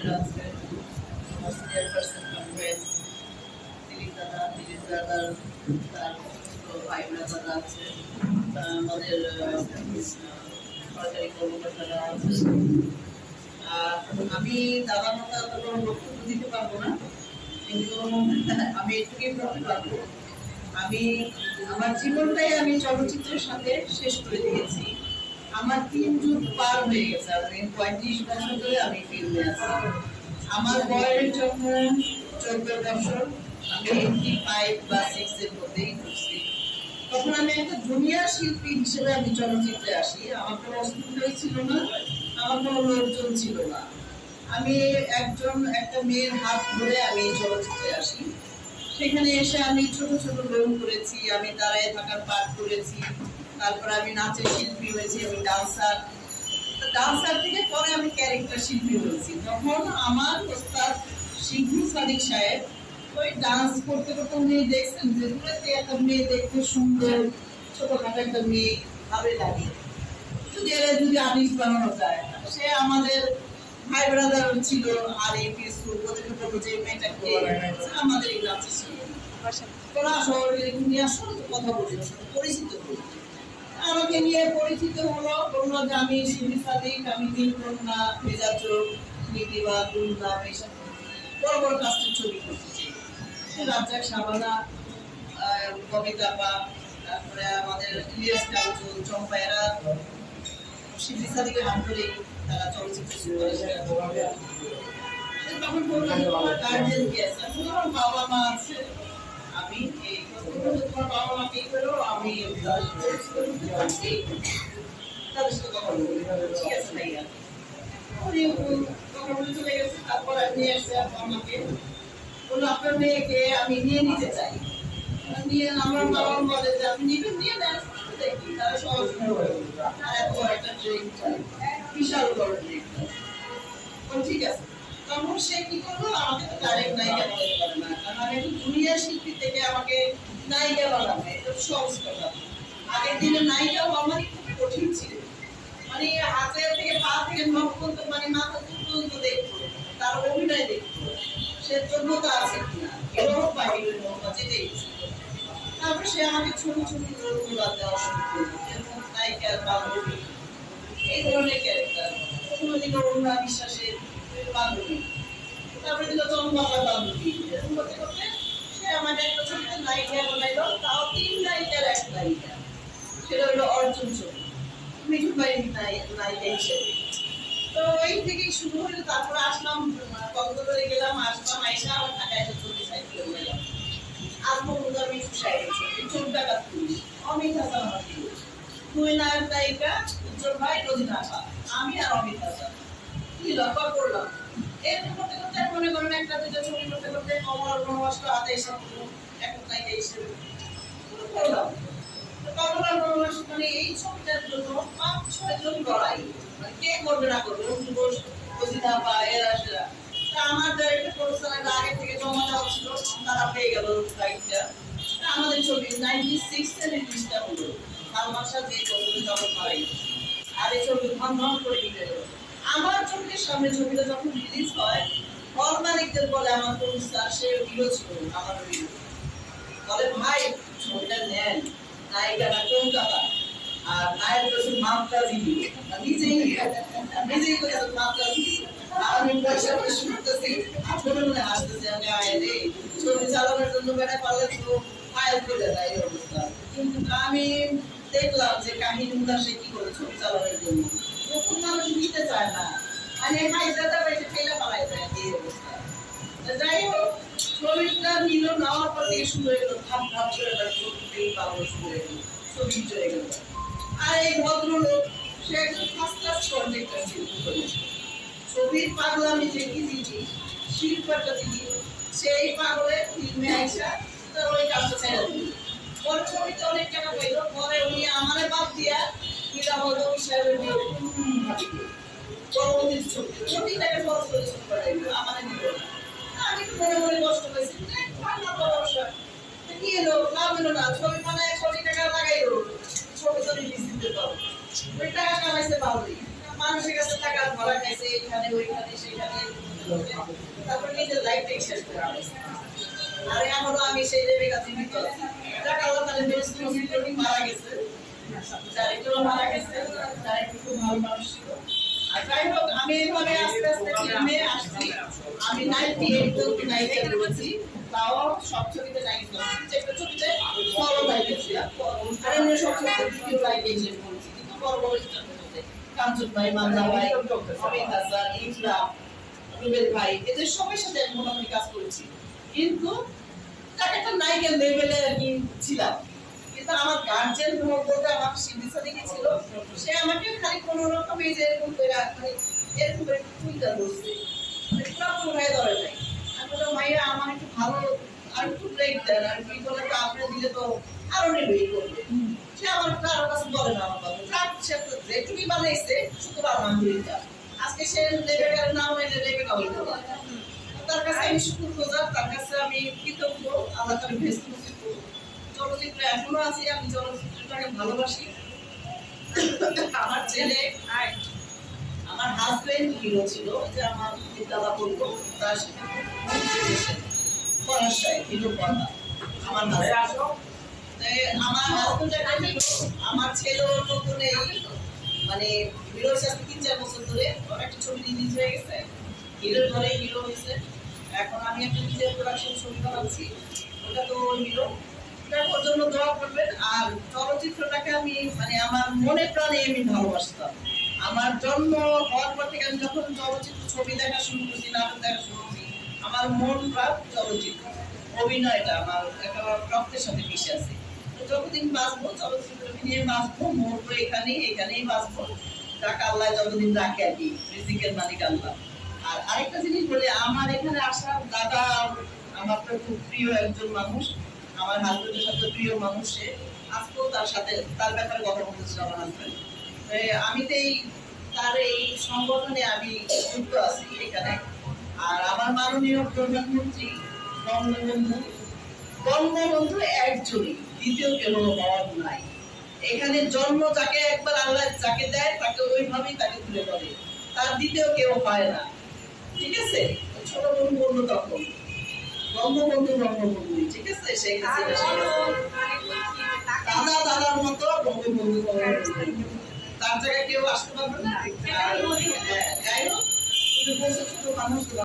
আমাদের আছে chairperson convent Dilip দাদার তার ভাই দাদা আছে, আমাদের সরকারি কর্মকর্তারা আছে। আমি দাদার মতো এত বড় বক্তব্য দিতে পারবো না, কিন্তু আমি এটুকুই বলতে পারবো, আমি আমার জীবনটাই আমি চলচ্চিত্রের সাথে শেষ করে দিয়েছি। আমার 3 যুগ পার হয়ে গেছে, আমি 35 বছর ধরে আমি ফিল্মে আছি। আমার বয়স যখন 14 বছর, আমি 85 বা 6 এর মধ্যেই ঢুকছি, তখন আমি একটা জুনিয়র শিল্পী হিসেবে আমি চলচ্চিত্রে আসি। আমার কোনো অস্তিত্বই ছিল না, আমার কোনো লোকজন ছিল না। আমি একটা মেয়ের হাত ধরে আমি চলচ্চিত্রে আসি। সেখানে এসে আমি ছোট ছোট রোল করেছি, আমি দাঁড়ায় থাকার পাঠ করেছি, তারপর আমি নাচের শিল্পী হয়েছি, আমি ডান্সার থেকে পরে আমি ক্যারেক্টার শিল্পী হয়েছি। তখন আমার ওস্তাদ শিবলি সাদিক সাহেব ওই ডান্স করতে করতে উনি দেখছেন যে দূরেতে একটা মেয়ে দেখতে সুন্দর, ছোটখাটো একটা মেয়ে ভাবে লাগে, যদি আনিস বানানো যায়। সে আমাদের ভাই ব্রাদার ছিল, আর এই পিসু ওদেরকে বলবো যে মেয়েটাকে আমাদের এই গ্রামে ছিল ওরা শহরে দুনিয়ার সাথে কথা বলছিল, পরিচিত হলো, আমাকে নিয়ে পরিচিত হলো, বললো যে আমি শিবলি সাদিক, আমি নীলকন্যা, মেজাচোর, নীতিবা, দুর্নাম, এইসব বড় বড় কাস্টের ছবি করতেছি। রাজ্জাক শাবানা, কবিতা পা, তারপরে আমাদের ইলিয়াস কাঞ্চন, চম্পায়রা শিবলি সাদিকের হাত ধরেই তারা চলচ্চিত্র শুরু করে। তখন বললাম তোমার গার্জেন কে আছে? আমার বাবা মা আছে। আমি এই তোমার বাবা মাকে করো, আমি তাদের সাথে কথা বলি, ঠিক আছে ভাইয়া। উনি কথা বলে চলে গেছে। তারপর আপনি এসে আমাকে বললো আপনার মেয়েকে আমি নিয়ে নিতে চাই। নিয়ে আমার বাবা বলে যে আপনি নিবেন, নিয়ে নেন, দেখি তারা সহজ এত বড় একটা ট্রেন চাই, বিশাল বড় ট্রেন। ঠিক আছে। তখন সে কি করলো, আমাকে তো ডাইরেক্ট নায়িকা বানাতে পারে না, কারণ আমি একটু জুনিয়র শিল্পী থেকে আমাকে নায়িকা বানাবে, এটা সহজ কথা। আগের দিনে নায়িকা আমার খুব কঠিন ছিল, মানে হাতের থেকে পা থেকে নখ পর্যন্ত, মানে মাথা পর্যন্ত দেখতো, তার অভিনয় দেখতো, সে যোগ্যতা আছে কিনা, এরকম বা হিরোইন হোক বা যেটাই। তারপরে সে আমাকে ছোট ছোট রোলগুলো দেওয়া শুরু করলো, যেরকম নায়িকার বান্ধবী, এই ধরনের ক্যারেক্টার। প্রথমে দিল অরুণা বিশ্বাসের বান্ধবী, তারপরে দিল চম্পাকার বান্ধবী, এরকম করতে করতে সে আমাকে একটা ছবিতে নায়িকা বানাইলো, তাও 3 নায়িকার 1 নায়িকা, সেটা হলো অর্জুন ছবি, মিঠুন বাড়ির নায়িকা হিসেবে। তো ওই থেকেই শুরু হলো। তারপরে আসলাম কক্সবাজারে, গেলাম, আসলাম, আইসা আমার ঢাকায় একটা ছবি সাইড করে গেলাম, আত্মপ্রদান মিঠু সাইড ছবি, 14 পুলিশ, অমিত হাসান আমার ছিল, 2 নায়ক নায়িকা, উজ্জ্বল ভাই, রোজিনা আপা, আমি আর অমিত হাসান। কি লক্ষ্য করলাম, এরকম করতে করতে মনে করেন একটা দুটো ছবি করতে করতে কমল বনবাসটা হাতে এসে একক নায়িকা হিসেবে করলাম। কমলার বনবাস মানে এই ছবিটার জন্য 5-6 জন লড়াই, মানে কে করবে না করবে, রঞ্জু ঘোষ, রোজিনা আপা, এরা সেরা। তা আমার ডাইরেক্টর প্রফেসর আগে থেকে জমা দেওয়া ছিল, তারা পেয়ে গেল রাইটটা। আমাদের ছবি 96 এর রিলিজটা হলো, ভালোবাসা যে কবুল জগৎ মারা গেছে, আর এই ছবি ধন করে দিতে গেল। আমার চোখের সামনে ছবিটা যখন রিলিজ হয়, হল মালিকদের বলে আমার প্রফেসর, সে হিরো ছিল, আমার হিরো বলে ভাই ছবিটা নেন, নায়িকাটা কলকাতা, আর নায়ক হচ্ছে মামতা দিদি, নিজেই করে মামতা দিদি। আমি পয়সা পয়সা করতেছি, মনে মনে হাসতেছি, আমি আয় রে ছবি চালানোর জন্য বেড়ায় পারলে তো ফাইল করে দেয় এই অবস্থা। কিন্তু আমি দেখলাম যে কাহিনীটা সে কি করে ছবি চালানোর জন্য নতুন মানুষ নিতে চায় না, মানে হাইজাটা বেশি ফেলে পালাই যায় এই অবস্থা। যাই হোক, ছবিটা নিল, নেওয়ার পর থেকে শুরু হয়ে গেল ভাব ভাব করে ছবি পাবো শুরু হয়ে গেল, ছবি চলে গেল। আর এই ভদ্রলোক সে একজন ফার্স্ট ক্লাস কন্ট্রাক্টর ছিল, ছবির পাগলামি যে কি জিনিস, শিল্পটা জিনিস, সেই পাগলে ফিল্মে আইসা তার ওই কাজটা ছেড়ে দিল। ওর ছবিতে অনেক টাকা পাইল, পরে উনি আমারে বাদ দিয়া নিরাপদ সাহেবের পরবর্তী ছবি টাকা খরচ করে শুরু করাইল, আমাদের দিল না। আমি তো মনে মনে কষ্ট পেয়েছি, কি এলো লাভ হলো না, ছবি বানায় 1 কোটি টাকা লাগাইলো, ছবি তো রিলিজ দিতে পারবো, ওই টাকা কামাইছে পাবলিক, মানুষের কাছে টাকা ধরা খাইছে, এখানে ওইখানে সেখানে তারপর নিজের লাইফটাই শেষ করে ফেলেছে। আর এখনো আমি সেই রেবেকা জীবিত আছি। যাক আল্লাহ তাআলা বেহেশত নসিব করে মারা গেছে, যারা মারা গেছে তারা একটু খুব ভালো মানুষ ছিল। আর যাই হোক আমি এইভাবে আস্তে আস্তে ফিল্মে আসছি। আমি 98 পর্যন্ত নায়িকা করেছি, তাও সব ছবিতে নায়িকা করেছি। যে একটা ছবিতে বড় নায়িকা ছিলাম, আর এমনি সব ছবিতে দ্বিতীয় নায়িকা হিসেবে করেছি, কিন্তু বড় বড় স্টারের মধ্যে কাঞ্চন ভাই, মান্না ভাই, অমিত হাসান, ইকরাম, রুবেল ভাই, এদের সবার সাথে আমি মোটামুটি কাজ করেছি। কিন্তু তাকে একটা নায়িকার লেভেলে আর কি ছিলাম। কিন্তু আমার গার্জেন বলতে আমার সিদ্দিসা দেখেছিল, সে আমাকে খালি কোনো রকম এই যে এরকম করে মানে এরকম করে চিন্তা করছে, মানে পুরো হয়ে ধরে নাই। আমি বললাম মাইয়া আমার একটু ভালো আর একটু ব্রেক দেন, আর কি বলে তো আপনি দিলে তো আরো নেবেই করবে। সে আমার কারোর কাছে বলে না আমার কথা, যাক সে যেটুকুই বানাইছে শুধু আলহামদুলিল্লাহ। আজকে সে লেবেকার নাম হইলে লেবেকা হইতে পারে। তার কাছে আমি শুকরগুজার, তার কাছে আমি কৃতজ্ঞ, আল্লাহ তাআলা বেহেশত নসিব করুন। চলচ্চিত্রে এখনো আছি, আমি চলচ্চিত্রটাকে ভালোবাসি। আমার ছেলে, আমার হাজবেন্ড হিরো ছিল, যে আমার দাদা বলতো তার সাথে পড়াশায় হিরো পড়া আমার আমার হাজবেন্ড একটা হিরো। আমার ছেলেও নতুন এই মানে হিরোর সাথে 3-4 বছর ধরে ওর একটা ছবি রিলিজ হয়ে গেছে, হিরোর ধরে হিরো হয়েছে। এখন আমি একটা নিজের প্রোডাকশন ছবি বানাচ্ছি, ওটা তো হিরো, ওর জন্য দোয়া করবেন। আর চলচ্চিত্রটাকে আমি মানে আমার মনে প্রাণে আমি ভালোবাসতাম। আমার জন্ম হওয়ার পর থেকে আমি যখন চলচ্চিত্র ছবি দেখা শুরু করছি, নাটক দেখা শুরু করছি, আমার মন প্রাণ চলচ্চিত্র, অভিনয়টা আমার একটা রক্তের সাথে মিশে আছে। যতদিন বাঁচবো চলচ্চিত্রকে নিয়ে বাঁচবো, মরবো এখানেই বাঁচবো, যাক আল্লাহ যতদিন রাখে আর কি, রিজিকের মালিক আল্লাহ। আর আরেকটা জিনিস বলে, আমার এখানে আসার দাদা আমার তো খুব প্রিয় একজন মানুষ, আমার হাজবেন্ডের সাথে প্রিয় মানুষ। সে আজকেও তার সাথে তার ব্যাপারে কথা বলতেছিল আমার হাজবেন্ড। আমি তো এই তার এই সংগঠনে আমি যুক্ত আছি এখানে। আর আমার মাননীয় প্রধানমন্ত্রী বঙ্গবন্ধু একজনই, দ্বিতীয় কেউ হওয়ার নাই। এখানে জন্ম যাকে একবার আল্লাহ যাকে দেয় তাকে ওইভাবেই তাকে তুলে ধরে, তার দ্বিতীয় কেউ হয় না। ঠিক আছে, ছোট বোন বললো তখন বঙ্গবন্ধু, ঠিক আছে, সেই দাদার মতো বঙ্গবন্ধু, তার জায়গায় কেউ আসতে পারবে না। যাই হোক, তুমি বলছো ছোট মানুষ